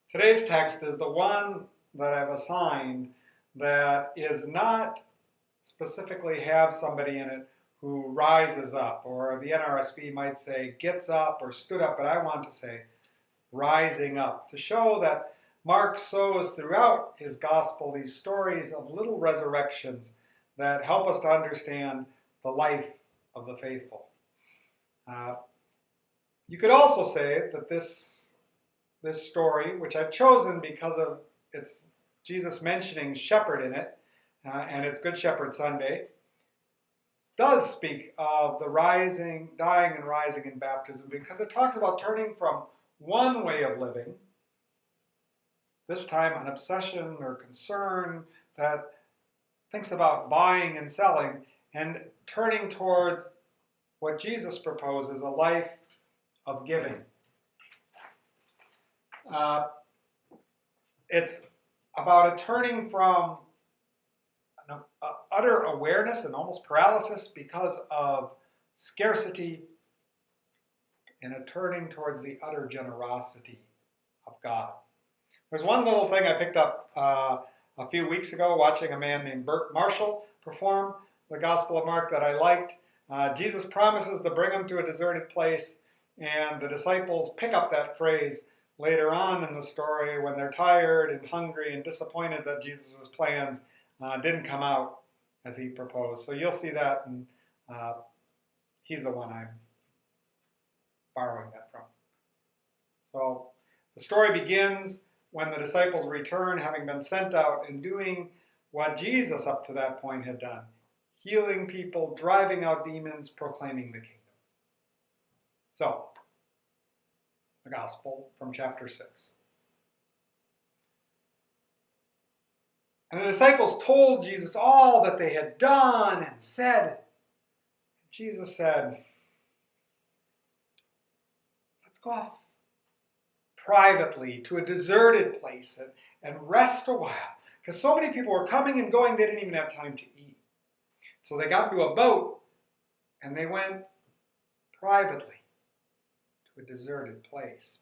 Today's text is the one that I've assigned that is not specifically have somebody in it who rises up, or the NRSV might say gets up or stood up, but I want to say rising up, to show that Mark sows throughout his gospel these stories of little resurrections that help us to understand the life of the faithful. You could also say that this story, which I've chosen because of it's Jesus mentioning shepherd in it, and it's Good Shepherd Sunday, does speak of the rising, dying and rising in baptism, because it talks about turning from one way of living, this time an obsession or concern that thinks about buying and selling, and turning towards what Jesus proposes, a life of giving. It's about a turning from an utter awareness and almost paralysis because of scarcity, and a turning towards the utter generosity of God. There's one little thing I picked up a few weeks ago watching a man named Bert Marshall perform the Gospel of Mark that I liked. Jesus promises to bring him to a deserted place, and the disciples pick up that phrase later on in the story when they're tired and hungry and disappointed that Jesus' plans didn't come out as he proposed. So you'll see that, and he's the one I'm borrowing that from. So the story begins when the disciples return, having been sent out and doing what Jesus up to that point had done: healing people, driving out demons, proclaiming the kingdom. So, the gospel from chapter 6. And the disciples told Jesus all that they had done and said. Jesus said, "Let's go off privately to a deserted place and rest a while." Because so many people were coming and going, they didn't even have time to eat. So they got into a boat and they went privately to a deserted place.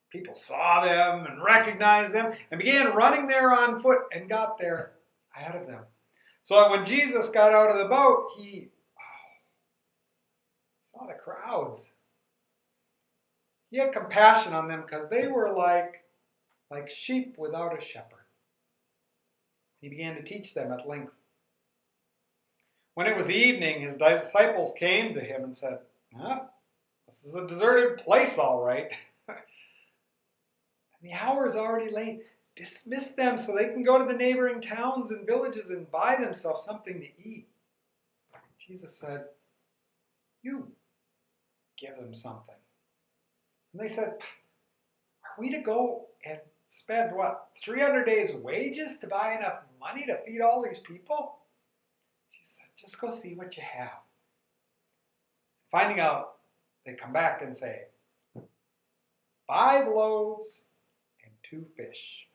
People saw them and recognized them and began running there on foot and got there ahead of them. So when Jesus got out of the boat, he saw the crowds. He had compassion on them because they were like sheep without a shepherd. He began to teach them at length. When it was evening, his disciples came to him and said, "This is a deserted place, all right. And the hour is already late. Dismiss them so they can go to the neighboring towns and villages and buy themselves something to eat." Jesus said, "You give them something." And they said, "Are we to go and spend, 300 days' wages to buy enough money to feed all these people?" She said, "Just go see what you have." Finding out, they come back and say, 5 loaves and 2 fish.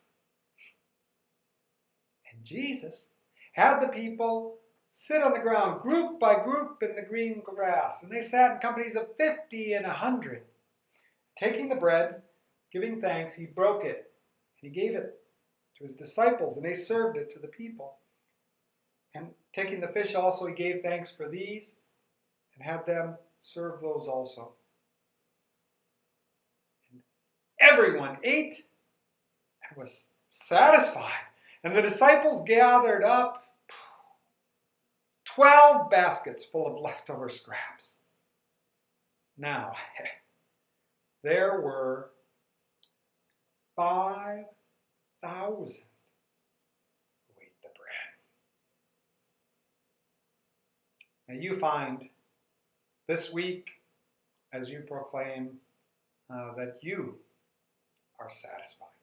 And Jesus had the people sit on the ground, group by group, in the green grass. And they sat in companies of 50 and 100. Taking the bread, giving thanks, he broke it, and he gave it to his disciples, and they served it to the people. And taking the fish also, he gave thanks for these, and had them serve those also. And everyone ate and was satisfied. And the disciples gathered up 12 baskets full of leftover scraps. Now, there were 5,000 who ate the bread. Now you find this week, as you proclaim, that you are satisfied.